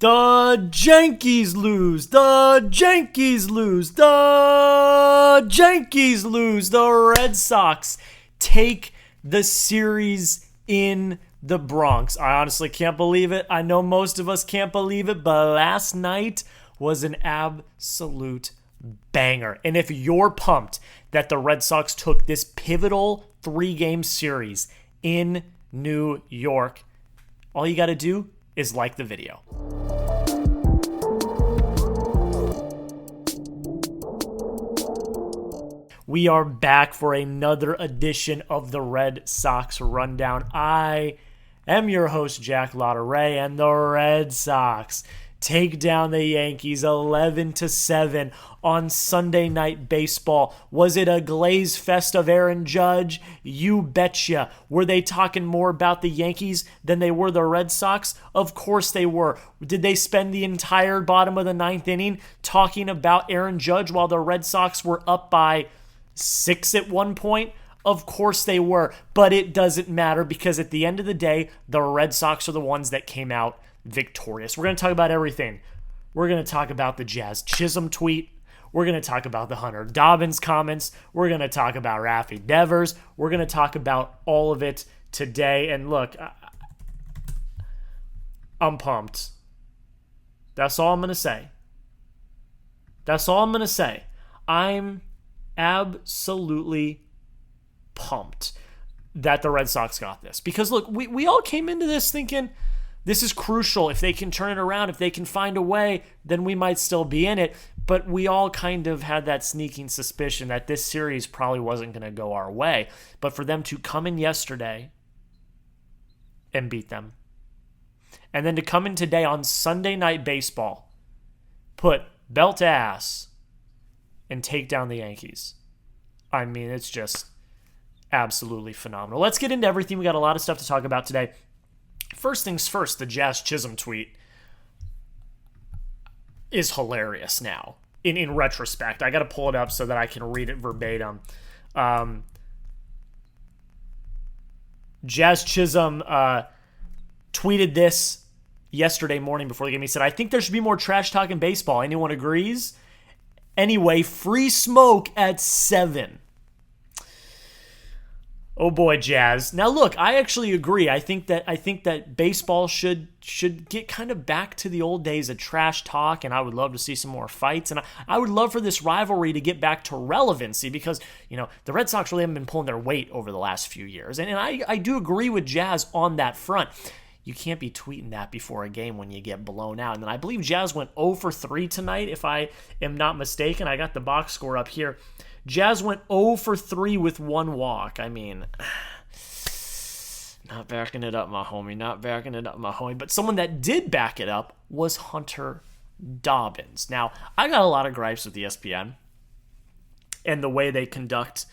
The Yankees lose. The Yankees lose. The Yankees lose. The Red Sox take the series in the Bronx. I honestly can't believe it. I know most of us can't believe it, but last night was an absolute banger. And if you're pumped that the Red Sox took this pivotal 3-game series in New York, all you got to do is like the video. We are back for another edition of the Red Sox Rundown. I am your host, Jack Lotteray, and the Red Sox take down the Yankees 11-7 on Sunday Night Baseball. Was it a glaze fest of Aaron Judge? You betcha. Were they talking more about the Yankees than they were the Red Sox? Of course they were. Did they spend the entire bottom of the 9th inning talking about Aaron Judge while the Red Sox were up by 6 at one point? Of course they were, but it doesn't matter because at the end of the day, the Red Sox are the ones that came out victorious. We're going to talk about everything. We're going to talk about the Jazz Chisholm tweet. We're going to talk about the Hunter Dobbins comments. We're going to talk about Rafael Devers. We're going to talk about all of it today. And look, I'm pumped. That's all I'm going to say. That's all I'm going to say. I'm absolutely pumped that the Red Sox got this. Because look, we all came into this thinking this is crucial. If they can turn it around, if they can find a way, then we might still be in it. But we all kind of had that sneaking suspicion that this series probably wasn't going to go our way. But for them to come in yesterday and beat them, and then to come in today on Sunday Night Baseball, put belt to ass, and take down the Yankees. I mean, it's just absolutely phenomenal. Let's get into everything. We got a lot of stuff to talk about today. First things first, the Jazz Chisholm tweet is hilarious now. In retrospect, I got to pull it up so that I can read it verbatim. Jazz Chisholm tweeted this yesterday morning before the game. He said, "I think there should be more trash talk in baseball. Anyone agrees? Anyway, free smoke at 7. Oh boy, Jazz. Now look, I actually agree. I think that baseball should get kind of back to the old days of trash talk, and I would love to see some more fights. And I would love for this rivalry to get back to relevancy because, the Red Sox really haven't been pulling their weight over the last few years. And I do agree with Jazz on that front. You can't be tweeting that before a game when you get blown out. And then I believe Jazz went 0 for 3 tonight, if I am not mistaken. I got the box score up here. Jazz went 0 for 3 with 1 walk. I mean, not backing it up, my homie. Not backing it up, my homie. But someone that did back it up was Hunter Dobbins. Now, I got a lot of gripes with ESPN and the way they conduct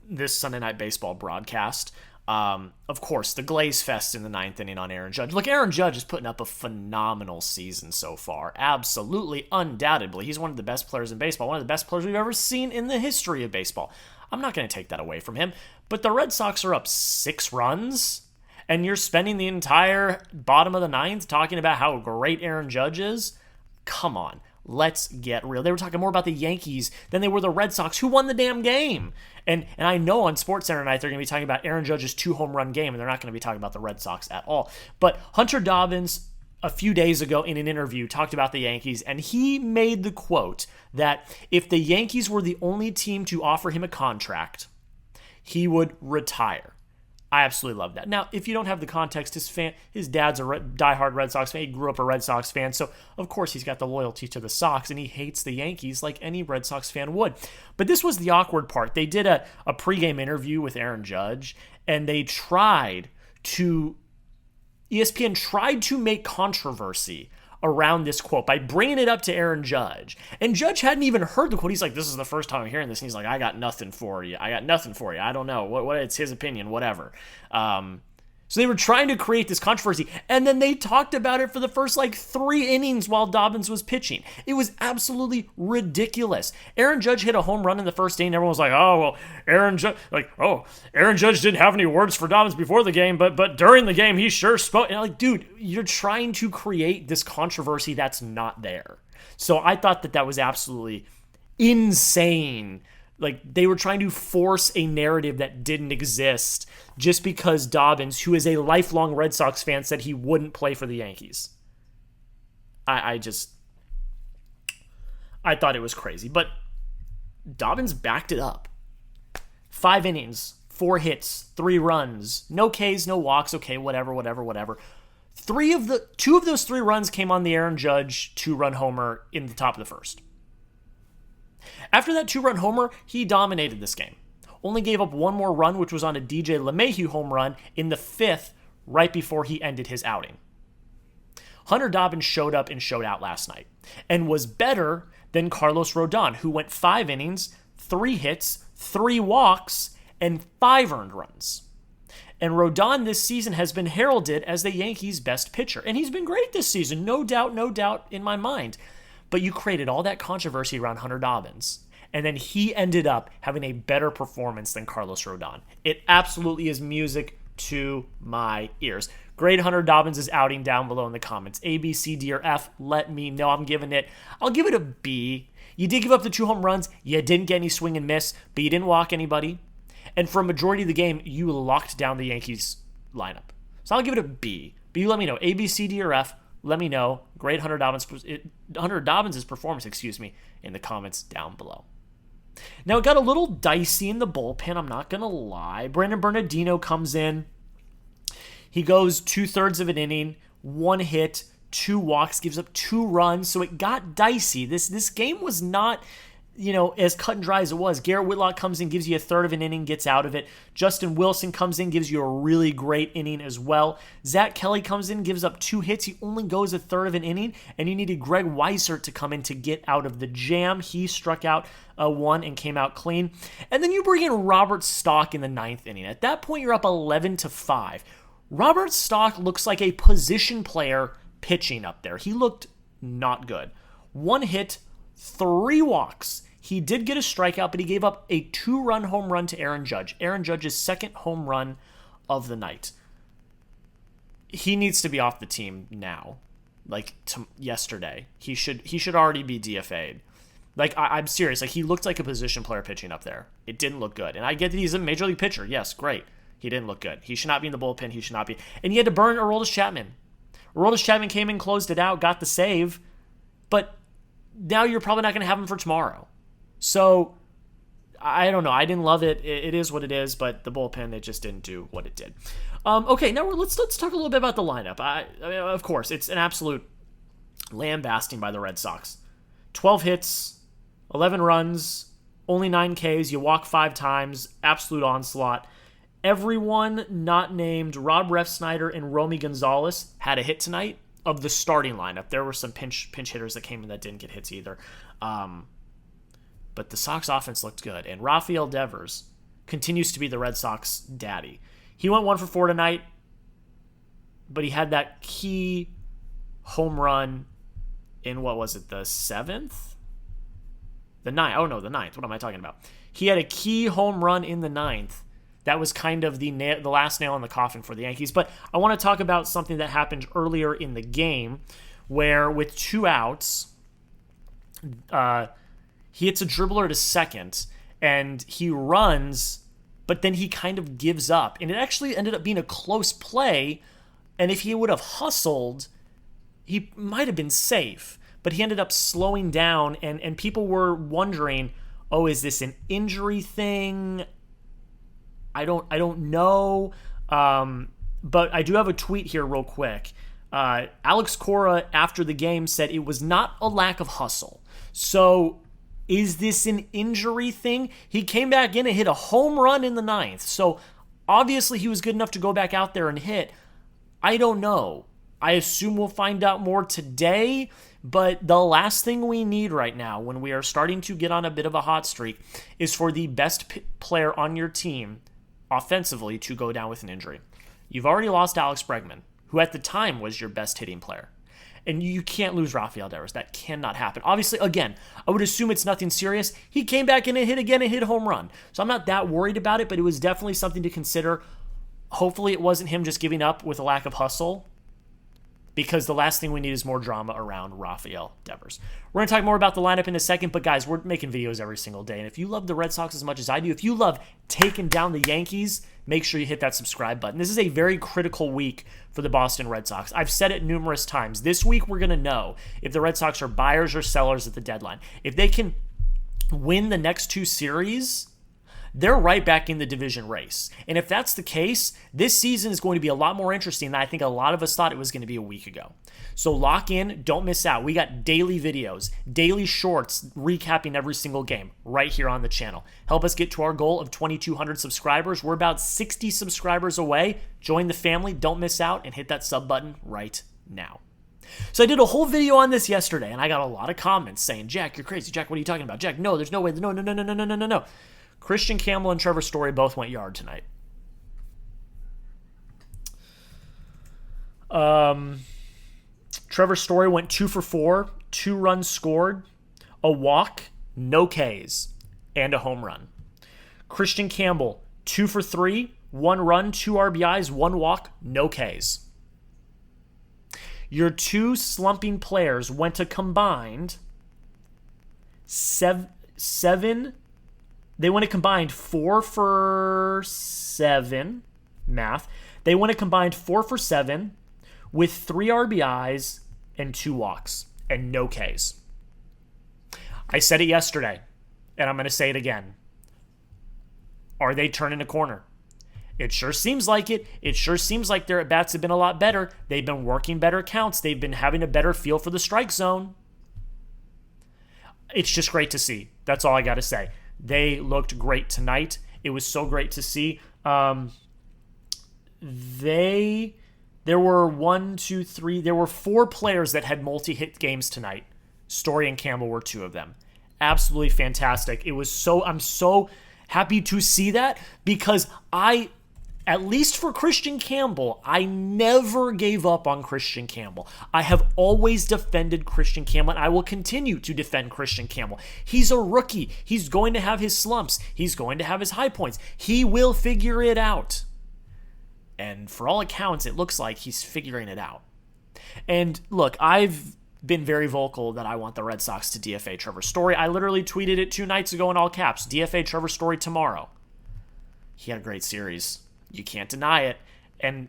this Sunday Night Baseball broadcast. Of course, the glaze fest in the 9th inning on Aaron Judge. Look, Aaron Judge is putting up a phenomenal season so far. Absolutely, undoubtedly. He's one of the best players in baseball, one of the best players we've ever seen in the history of baseball. I'm not going to take that away from him. But the Red Sox are up 6 runs, and you're spending the entire bottom of the 9th talking about how great Aaron Judge is? Come on. Let's get real. They were talking more about the Yankees than they were the Red Sox, who won the damn game. And I know on SportsCenter tonight they're going to be talking about Aaron Judge's 2-home run game, and they're not going to be talking about the Red Sox at all. But Hunter Dobbins, a few days ago in an interview, talked about the Yankees, and he made the quote that if the Yankees were the only team to offer him a contract, he would retire. I absolutely love that. Now, if you don't have the context, his dad's a diehard Red Sox fan. He grew up a Red Sox fan, so of course he's got the loyalty to the Sox, and he hates the Yankees like any Red Sox fan would. But this was the awkward part. They did a pregame interview with Aaron Judge, and ESPN tried to make controversy around this quote by bringing it up to Aaron Judge. And Judge hadn't even heard the quote. He's like, this is the first time I'm hearing this. And he's like, I got nothing for you. I don't know. What it's his opinion, whatever. So they were trying to create this controversy, and then they talked about it for the first 3 innings while Dobbins was pitching. It was absolutely ridiculous. Aaron Judge hit a home run in the first inning. Everyone was like, "Oh well, Aaron Judge didn't have any words for Dobbins before the game, but during the game he sure spoke." And dude, you're trying to create this controversy that's not there. So I thought that was absolutely insane. They were trying to force a narrative that didn't exist just because Dobbins, who is a lifelong Red Sox fan, said he wouldn't play for the Yankees. I thought it was crazy. But Dobbins backed it up. 5 innings, 4 hits, 3 runs, no Ks, no walks, okay, whatever. 2 of those 3 runs came on the Aaron Judge 2-run homer in the top of the first. After that 2-run homer, he dominated this game. Only gave up 1 more run, which was on a DJ LeMahieu home run in the 5th, right before he ended his outing. Hunter Dobbins showed up and showed out last night, and was better than Carlos Rodon, who went 5 innings, 3 hits, 3 walks, and 5 earned runs. And Rodon this season has been heralded as the Yankees' best pitcher, and he's been great this season, no doubt in my mind. But you created all that controversy around Hunter Dobbins, and then he ended up having a better performance than Carlos Rodon. It absolutely is music to my ears. Grade Hunter Dobbins' outing down below in the comments. A, B, C, D, or F, let me know. I'll give it a B. You did give up the 2 home runs. You didn't get any swing and miss, but you didn't walk anybody. And for a majority of the game, you locked down the Yankees lineup. So I'll give it a B. But you let me know. A, B, C, D, or F. Let me know. Grade Hunter Dobbins' performance, in the comments down below. Now, it got a little dicey in the bullpen, I'm not going to lie. Brandon Bernardino comes in. He goes 2/3 of an inning, 1 hit, 2 walks, gives up 2 runs, so it got dicey. This game was not, as cut and dry as it was. Garrett Whitlock comes in, gives you 1/3 of an inning, gets out of it. Justin Wilson comes in, gives you a really great inning as well. Zach Kelly comes in, gives up 2 hits. He only goes 1/3 of an inning, and you needed Greg Weissert to come in to get out of the jam. He struck out 1 and came out clean. And then you bring in Robert Stock in the 9th inning. At that point, you're up 11-5. Robert Stock looks like a position player pitching up there. He looked not good. 1 hit, 3 walks. He did get a strikeout, but he gave up a 2-run home run to Aaron Judge. Aaron Judge's 2nd home run of the night. He needs to be off the team now. Yesterday. He should already be DFA'd. I'm serious. He looked like a position player pitching up there. It didn't look good. And I get that he's a major league pitcher. Yes, great. He didn't look good. He should not be in the bullpen. He should not be. And he had to burn Aroldis Chapman. Aroldis Chapman came in, closed it out, got the save. But now you're probably not going to have him for tomorrow. So, I don't know. I didn't love it. It is what it is, but the bullpen, it just didn't do what it did. Okay, now let's talk a little bit about the lineup. I mean, of course, it's an absolute lambasting by the Red Sox. 12 hits, 11 runs, only 9 Ks. You walk 5 times. Absolute onslaught. Everyone not named Rob Refsnyder and Romy Gonzalez had a hit tonight of the starting lineup. There were some pinch hitters that came in that didn't get hits either. But the Sox offense looked good. And Rafael Devers continues to be the Red Sox daddy. He went 1 for 4 tonight, but he had that key home run in, what was it, the 7th? The 9th. Oh, no, the 9th. What am I talking about? He had a key home run in the 9th. That was kind of the last nail in the coffin for the Yankees. But I want to talk about something that happened earlier in the game where with 2 outs, he hits a dribbler to second, and he runs, but then he kind of gives up. And it actually ended up being a close play, and if he would have hustled, he might have been safe. But he ended up slowing down, and people were wondering, oh, is this an injury thing? I don't know. But I do have a tweet here real quick. Alex Cora, after the game, said it was not a lack of hustle. So is this an injury thing? He came back in and hit a home run in the 9th. So obviously he was good enough to go back out there and hit. I don't know. I assume we'll find out more today. But the last thing we need right now, when we are starting to get on a bit of a hot streak, is for the best player on your team offensively to go down with an injury. You've already lost Alex Bregman, who at the time was your best hitting player. And you can't lose Rafael Devers. That cannot happen. Obviously, again, I would assume it's nothing serious. He came back in and hit again and hit a home run. So I'm not that worried about it, but it was definitely something to consider. Hopefully it wasn't him just giving up with a lack of hustle, because the last thing we need is more drama around Rafael Devers. We're going to talk more about the lineup in a second, but guys, we're making videos every single day. And if you love the Red Sox as much as I do, if you love taking down the Yankees, make sure you hit that subscribe button. This is a very critical week for the Boston Red Sox. I've said it numerous times. This week, we're going to know if the Red Sox are buyers or sellers at the deadline. If they can win the next 2 series, they're right back in the division race. And if that's the case, this season is going to be a lot more interesting than I think a lot of us thought it was going to be a week ago. So lock in, don't miss out. We got daily videos, daily shorts recapping every single game right here on the channel. Help us get to our goal of 2,200 subscribers. We're about 60 subscribers away. Join the family, don't miss out, and hit that sub button right now. So I did a whole video on this yesterday, and I got a lot of comments saying, Jack, you're crazy. Jack, what are you talking about? Jack, no, there's no way. No. Kristian Campbell and Trevor Story both went yard tonight. Trevor Story went 2 for 4, 2 runs scored, a walk, no Ks, and a home run. Kristian Campbell, 2 for 3, 1 run, 2 RBIs, 1 walk, no Ks. Your 2 slumping players went a combined 7. They went a combined 4 for 7. Math. They went a combined 4 for 7 with 3 RBIs and 2 walks and no Ks. I said it yesterday, and I'm going to say it again. Are they turning a corner? It sure seems like it. It sure seems like their at-bats have been a lot better. They've been working better counts. They've been having a better feel for the strike zone. It's just great to see. That's all I got to say. They looked great tonight. It was so great to see. There were 4 players that had multi-hit games tonight. Story and Campbell were 2 of them. Absolutely fantastic. I'm so happy to see that, because at least for Kristian Campbell, I never gave up on Kristian Campbell. I have always defended Kristian Campbell, and I will continue to defend Kristian Campbell. He's a rookie. He's going to have his slumps. He's going to have his high points. He will figure it out. And for all accounts, it looks like he's figuring it out. And look, I've been very vocal that I want the Red Sox to DFA Trevor Story. I literally tweeted it 2 nights ago in all caps. DFA Trevor Story tomorrow. He had a great series. You can't deny it. And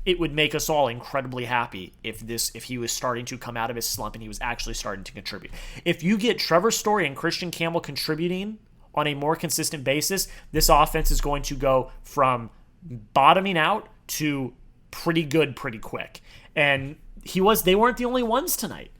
it would make us all incredibly happy if he was starting to come out of his slump and he was actually starting to contribute. If you get Trevor Story and Kristian Campbell contributing on a more consistent basis, this offense is going to go from bottoming out to pretty good pretty quick. And they weren't the only ones tonight.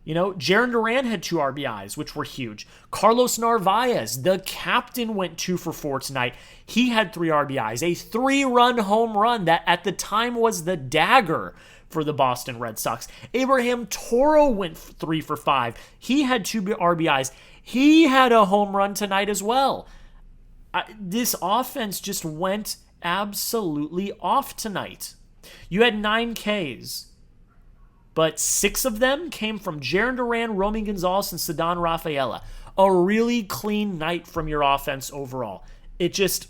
You know, Jarren Duran had 2 RBIs, which were huge. Carlos Narvaez, the captain, went 2 for 4 tonight. He had 3 RBIs, a 3-run home run that at the time was the dagger for the Boston Red Sox. Abraham Toro went 3 for 5. He had 2 RBIs. He had a home run tonight as well. This offense just went absolutely off tonight. You had 9 Ks. But 6 of them came from Jarren Duran, Romy Gonzalez, and Ceddanne Rafaela. A really clean night from your offense overall. This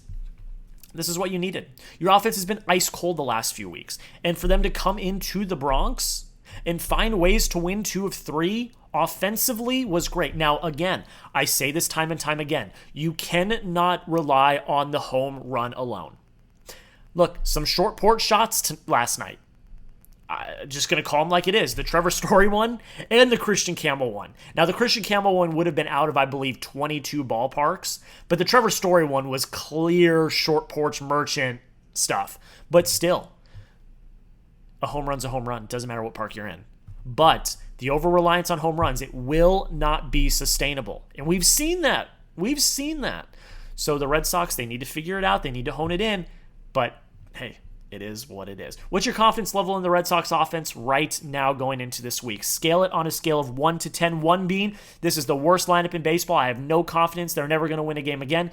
is what you needed. Your offense has been ice cold the last few weeks. And for them to come into the Bronx and find ways to win 2 of 3 offensively was great. Now, again, I say this time and time again. You cannot rely on the home run alone. Look, some short porch shots last night. Just going to call them like it is. The Trevor Story one and the Kristian Campbell one. Now, the Kristian Campbell one would have been out of, I believe, 22 ballparks. But the Trevor Story one was clear short porch merchant stuff. But still, a home run's a home run. Doesn't matter what park you're in. But the over-reliance on home runs, it will not be sustainable. And we've seen that. So the Red Sox, they need to figure it out. They need to hone it in. But, hey, it is what it is. What's your confidence level in the Red Sox offense right now going into this week? Scale it on a scale of 1 to 10. 1 being, this is the worst lineup in baseball. I have no confidence. They're never going to win a game again.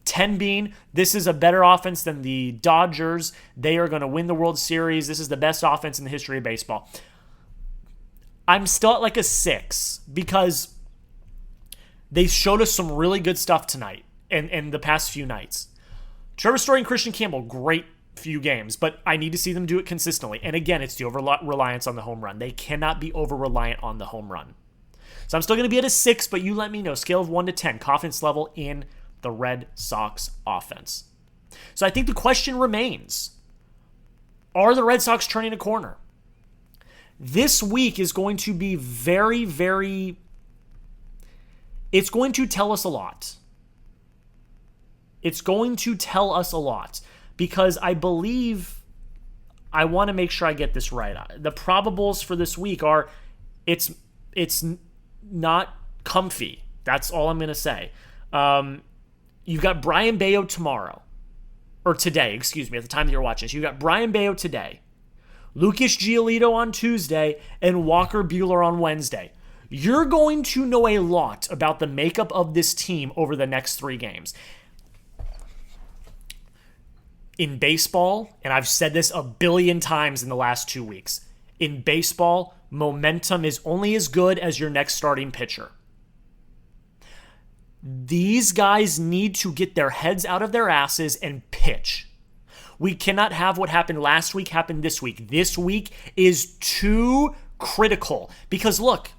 10 being, this is a better offense than the Dodgers. They are going to win the World Series. This is the best offense in the history of baseball. I'm still at like a 6 because they showed us some really good stuff tonight and the past few nights. Trevor Story and Kristian Campbell, great few games, but I need to see them do it consistently. And again, it's the over-reliance on the home run. They cannot be over-reliant on the home run. So I'm still going to be at a 6, but you let me know. Scale of 1 to 10, confidence level in the Red Sox offense. So I think the question remains, are the Red Sox turning a corner? This week is going to be very, very... It's going to tell us a lot. It's going to tell us a lot because I believe I want to make sure I get this right. The probables for this week are it's not comfy. That's all I'm going to say. You've got Brian Bayo tomorrow. Or today, excuse me, at the time that you're watching this. You've got Brian Bayo today, Lucas Giolito on Tuesday, and Walker Buehler on Wednesday. You're going to know a lot about the makeup of this team over the next 3 games. In baseball, and I've said this a billion times in the last 2 weeks, in baseball, momentum is only as good as your next starting pitcher. These guys need to get their heads out of their asses and pitch. We cannot have what happened last week happen this week. This week is too critical because look,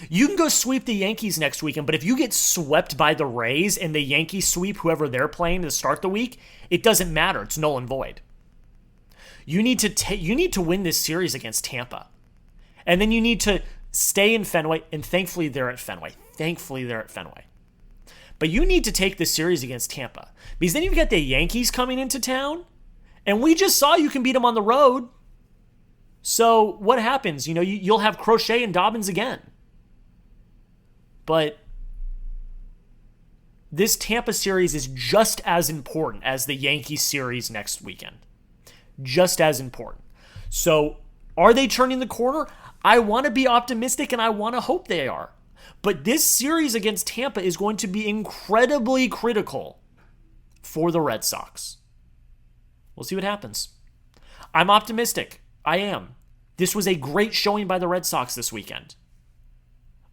you can go sweep the Yankees next weekend, but if you get swept by the Rays and the Yankees sweep whoever they're playing to start the week, it doesn't matter. It's null and void. You need to win this series against Tampa. And then you need to stay in Fenway, and thankfully they're at Fenway. But you need to take this series against Tampa because then you've got the Yankees coming into town, and we just saw you can beat them on the road. So what happens? You'll have Crochet and Dobbins again. But this Tampa series is just as important as the Yankees series next weekend. Just as important. So are they turning the corner? I want to be optimistic and I want to hope they are. But this series against Tampa is going to be incredibly critical for the Red Sox. We'll see what happens. I'm optimistic. I am. This was a great showing by the Red Sox this weekend.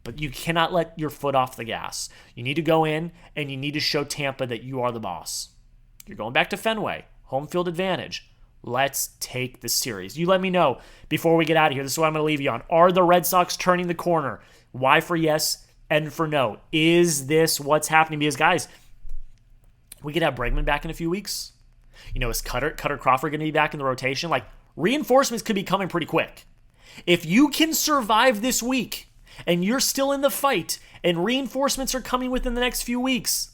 But you cannot let your foot off the gas. You need to go in and you need to show Tampa that you are the boss. You're going back to Fenway. Home field advantage. Let's take the series. You let me know before we get out of here. This is what I'm going to leave you on. Are the Red Sox turning the corner? Y for yes, N for no. Is this what's happening? Because, guys, we could have Bregman back in a few weeks. Is Cutter Crawford going to be back in the rotation? Like, reinforcements could be coming pretty quick. If you can survive this week and you're still in the fight and reinforcements are coming within the next few weeks,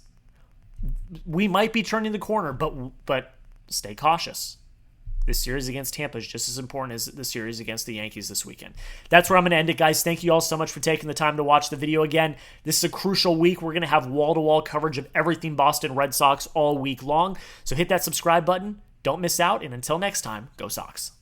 we might be turning the corner, but stay cautious. This series against Tampa is just as important as the series against the Yankees this weekend. That's where I'm going to end it, guys. Thank you all so much for taking the time to watch the video again. This is a crucial week. We're going to have wall-to-wall coverage of everything Boston Red Sox all week long. So hit that subscribe button. Don't miss out. And until next time, go Sox.